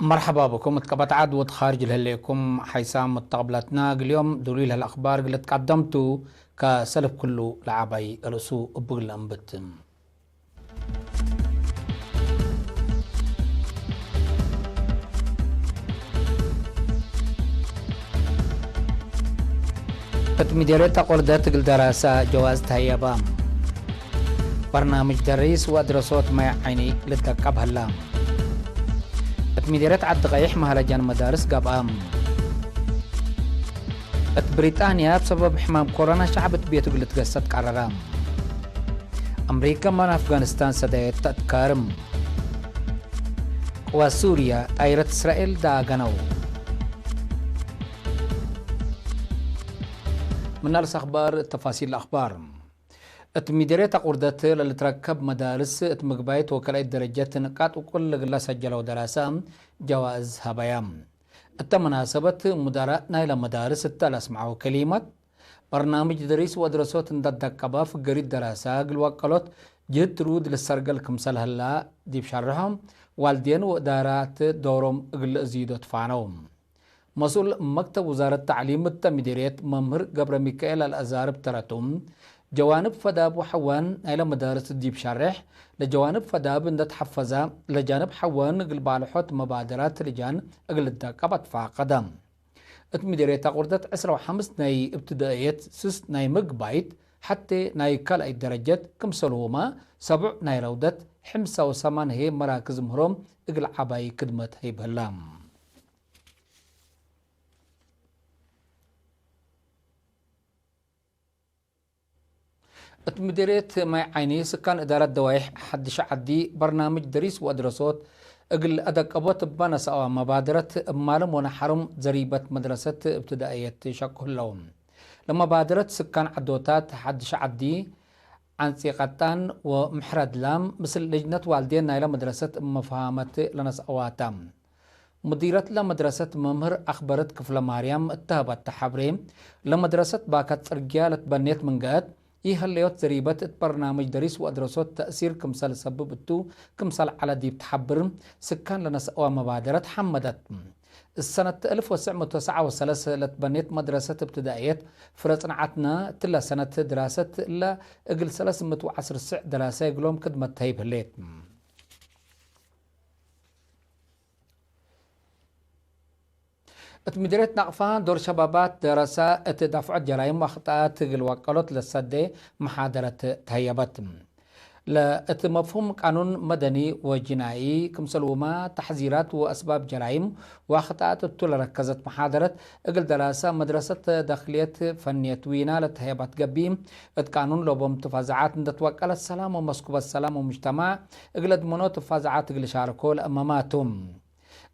مرحبا بكم اتقبت عدوة خارج الهليكم حيسام متقبلتنا اليوم دليل الأخبار اللي تقدمتوا كسلف كله لعبي رسو بغل أنبتم اتمديريتا قردات الدراسة جواز تهيبام برنامج دريس ودراسات ما عيني لتقب هلام اتمديريت عد غيح مهرجان مدارس قبام بريطانيا بسبب حمام كورونا شعبت بيتو قلت قصت قررام أمريكا من أفغانستان سدايت تتكارم وسوريا طائرة إسرائيل داغنو من الأخبار تفاصيل الأخبار اتمديريت قردت للتركب مدارس اتمقبايت وكلاء درجات نقاط وكل غلا سجلوا دراسة جواز هبايام التمناسبة مدراء نايل مدارس التالس معه كلمة برنامج دريس ودراسات ندقبا في قريد دراسة قلوقلت جهد رود للسرقل كمسال هلا دي بشرهم والدين وإدارات دورهم اقل ازيدو تفانوم مسؤول مكتب وزارة التعليم التمديريت ممهر قبر ميكائيل الأزارب تراتوم جوانب فداب وحوان إلى مدارس الديب شرح لجوانب فداب اندت حفظا لجانب حوان قل بالحوت مبادرات لجان اقل الدقبت فاقدام اتمديريت قردت 15 ناي ابتدائيات سس ناي مقبايت حتى ناي كال اي درجات كم سلوما 7 ناي رودت 5 هي مراكز مهروم اقل عباي كدمت هي بهلام اتمديريت ما عيني سكان إدارة دوايح حدش عدي برنامج دريس وأدرسوت اقل أدق أبوت بنا سوا مبادرة مالم ونحرم زريبة مدرسة ابتدائية شكه اللوم لما بادرت سكان عدوتات حدش عدي عن ثقتان ومحرد لام مثل لجنة والدين نايلة مدرسة مفاهمة لنس أواتام مديرة لمدرسة ممهر أخبرت كفل مريم اتهبت تحبريم لمدرسة باكت رجالة بنيت من قاد الليوت زريبت برنامج دريس وأدرسوت تأثير كمسال سبب التو كمسال على ديب تحبر سكان لنس أو مبادرة حمدت السنة 1939 لتبنيت مدرسة ابتدائية فرصنعتنا تلا سنة دراسة إلا اقل 310 دراسة يقولون كدمت هيب هليت اتمديريت نقفان دور شبابات دراسة اتدافع جرائم واخطاءات الوكالات للسدة محاضرة تهيبت لاتمفهوم قانون مدني وجنائي كمسلوما تحذيرات واسباب جرائم واخطاءات التول ركزت محاضرة اقل دراسة مدرسة داخلية فنية وينا لتهيبت قبيم ات قانون لوبم تفازعات ندتوكال السلام ومسكوب السلام ومجتمع اقل ادمنو تفازعات اقل شاركول اماماتهم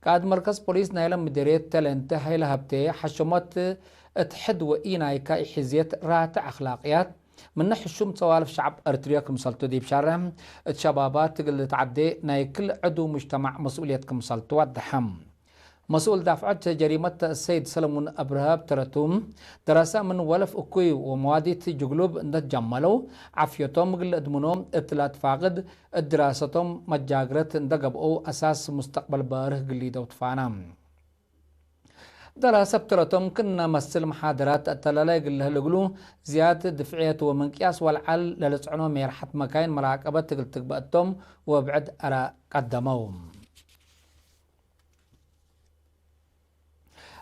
قاد مركز بوليس نايلم مديريت تلنت هاي لهبتي حشمت اتحد وإيناي كاي حزيت رات أخلاقيات من نحشم صوالف شعب أرتريا كمسلتو دي بشارهم الشبابات اللي تعدي ناي كل عدو مجتمع مسؤولية كمسلتو الدحم مسؤول دافعات جريمة السيد سلمون أبرهاب ترتوم دراسة من ولف أكوي ومواديت جغلوب اندت جمالو عفيتهم قل ادمنوم اتلات فاقد الدراستهم مجاقرت اندقب او أساس مستقبل باره قلي دوت فانام دراسة بترتم كنا مسل محاضرات التلالاي قلها لقلو زيادة دفعية ومنقياس والعل للسعنو ميرحت مكاين مراقبة تقل تقبأتهم وبعد أرى قدموهم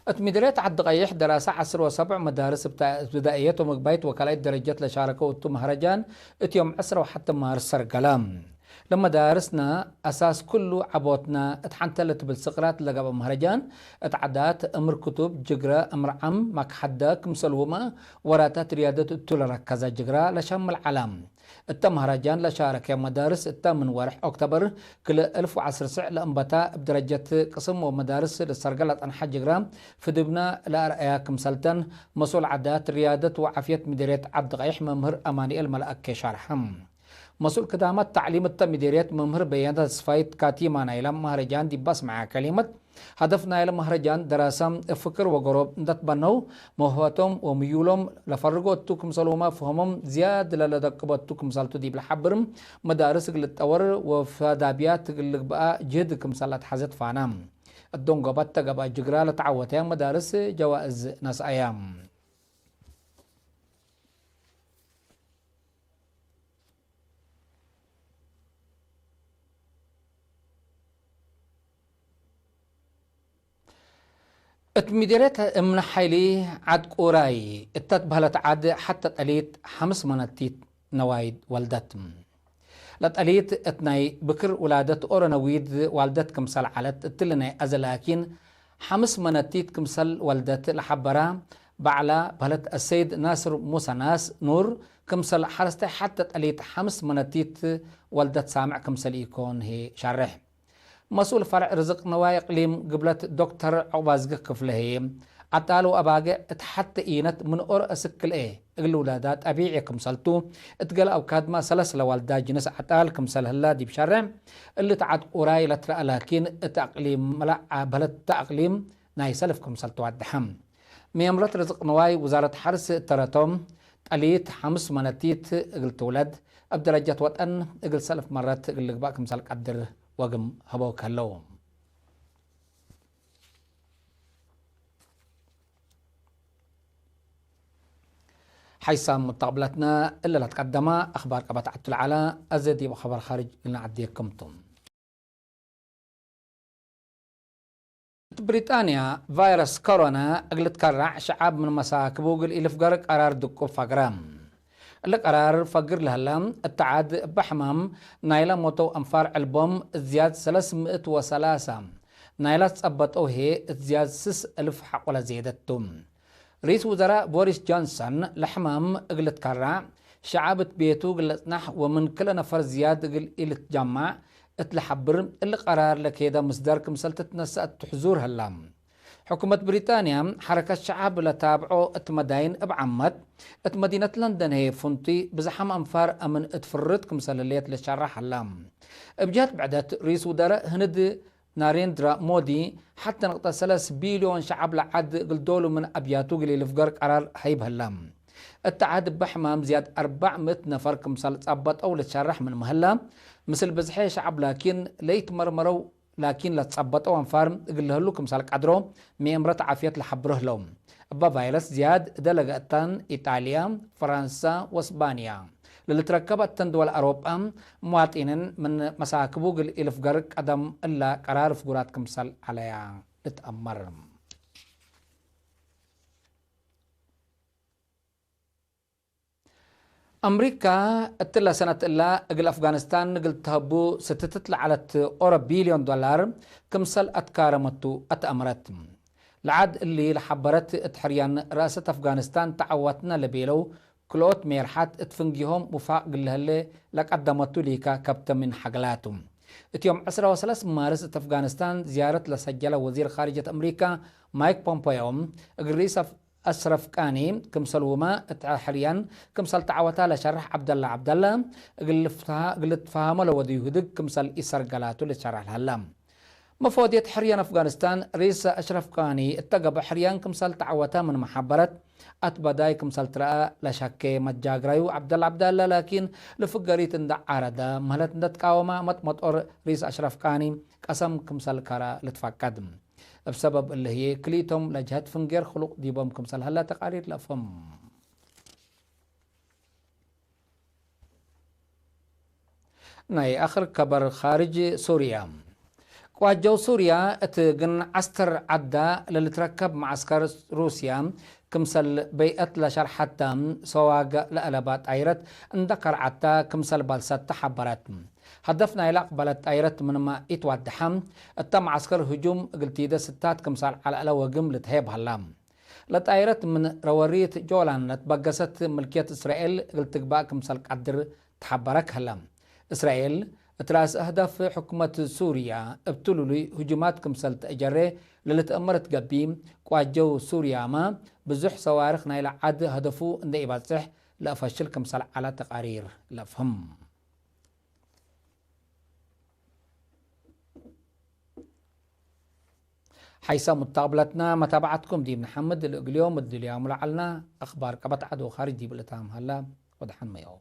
اتمديريت عد غيح دراسة 10 و7 مدارس ابتدائية ومقبايت وكالات درجات لشاركة وتو مهرجان اتيوم 10 وحتى مهر السرقلام لما دارسنا أساس كله عبوتنا اتحنتلت بالسقرات لقب مهرجان اتعدات امر كتب جقرا امر عم ماك حداك مسلومة وراتات ريادة التول ركزة جقرا لشم العالم التمهرجان لشارك يا مدارس التامن ورح أكتوبر كل 1010 سع لأنبتا بدرجة قسم ومدارس للسرقلة أنحى جرام في دبنا لأرأياكم سلطان مسؤول عدات ريادة وعافية مديرية عبد غيح ممهر أماني الملأك شرحم مسؤول كدامات تعليم التمديريات ممهر بيانات صفايت كاتيمان إلى مهرجان دي بس مع كلمة هدفنا إلى مهرجان دراسة فكر وقروب نتبنو مهواتهم وميولهم لفرقوا التوكم سلوما فهمهم زياد للدقبوا التوكم سالتو دي بالحبرم مدارس قلت أور وفادابيات قلت بقى جهدكم سالت حزت فانام الدونغوبات تقبا جغرالة تعوتها مدارس جوائز ناس أيام. اتمديرت من حيلي عد قوراي اتتبهلت عد حتى تقليت 5 منتيت نوايد والدت لتقليت اتناي بكر ولادت اورنويد والدت كمسال علت اتلناي ازلاكين 5 منتيت كمسال والدت لحبرا بعلا بهلت السيد ناصر موسى ناس نور كمسال حرستي حتى تقليت 5 منتيت والدت سامع كمسال يكون هي شرح مسؤول فرع رزق نوايا قليم قبلت دكتور عبازق كفله عطالو أباقع اتحت إينت من أور أسكل إيه الولادات أبيعي كمسلتو اتقل أو كادما سلس لوالدا جنس عطال كمسل هلا دي بشرع اللي تعد قراي لترى لكن تأقليم ملع بلد تأقليم ناي سلف كمسلتو عدحم ميمرت رزق نواي وزارة حرس تراتوم قليت 5 مناتيت قلت ولد أبدرجة وطن قل سلف مرات قل لقباك كمسل قدر وقم هبوك هلوم حيث متقبلتنا إلا لتقدم أخبار قبط عبد العلا أزدي وخبر خارج لنا عديكمتم. بريطانيا فيروس كورونا أقلت كرع شعب من مساكبو قل إلف قرق قرار دكو فقرام اللي قرار فقر لهلام التعاد بحمام نايلا موتو أنفار ألبوم زياد 303 نايلا تصبتو هي زياد 6000 حق ولا زيادتهم. رئيس وزراء بوريس جونسون لحمام قلت كرع شعبت بيتو قلت نح ومن كل نفر زياد قل إلى تجمع اتلحبر اللي قرار لكيدا مصدرك مسلتت نسأت تحزور هلام. حكومة بريطانيا حركة الشعب لتابعو اتمدين بعمد اتمدينة لندن هي فنتي بزحم أنفار أمن اتفرد كمسلليت للشرح هلام. بجات بعدت رئيس وزراء هند ناريندرا مودي حتى نقطة 3 بليون شعب لعد قلدولو من أبياتو قلي لفقر قرار هيب هلام. التعاد بحمام زياد 400 نفر كمسال تصبت أو لتشرح من مهلا مثل بزحي شعب لكن ليت مرمرو لكن لا تصبتوا أنفار قل له كمسال قدرو ميمرت عافية لحبره لهم. أبا فيروس زياد دلقتان إيطاليا فرنسا واسبانيا للي تركبت دول أوروبا مواطنين من مساكبو قل إلف قرق قدم إلا قرار فقرات كمسال عليها لتأمر. أمريكا اتلا سنة إلا قل أفغانستان قل تهبو ستتطلع على $1 بليون كمسل أتكارمتو أتأمرت العاد اللي لحبرت اتحريان رئاسة أفغانستان تعوتنا لبيلو كلوت ميرحات اتفنجيهم وفاق قل هالي لقدمتو ليكا كبت من حقلاتهم. اتيوم 13 مارس أفغانستان زيارة لسجل وزير خارجية أمريكا مايك بومبيو قريس أشرف كاني كمسل وما حريان كمسل تعوتا لشرح عبد الله قلت فهمه لو يهدق كمسل إسر قلاتو لشرح الهلام. مفودية حريان أفغانستان رئيس أشرف كاني اتقب حريان كمسل تعوتا من محبرة أتبداي كمسل ترى لشكي متجاقريو عبد الله لكن لفقريت اندع عردا مهلت اندت قاوما مطمطور رئيس أشرف كاني قسم كمسل كارا لتفقدم بسبب اللي هي كليتهم لجهة فنجر خلق ديبهم كمسل هلا تقارير لفهم. ناي آخر كبر خارج سوريا قواجو سوريا اتقن عسكر عدا للتركب معسكر روسيا كمسل بيئت لشرحة سواق لألبات عيرت اندكر عتا كمسل بالسات تحبرت هدفنا إلى قبلت عيرت من ما يتوضحم التم عسكر هجوم قلتيدا 6 كمسال على ألوى قم لتهيب هلام لتعيرت من روارية جولان لتبقست ملكية إسرائيل قلتقباء كمسال قدر تحبرك هلام. إسرائيل تراس أهداف حكومة سوريا ابتلوا لي هجومات كمسال تأجري للتأمرت قبيم قواجو سوريا ما بزح صوارخنا إلى عاد هدفو اندي باتسح لأفشل كمسال على تقارير لأفهم. حيث متقبلتنا متابعتكم دي محمد اليوم اليوم لعلنا أخبار قبط عدو خارج دي بالتام هلا وضحن ميو.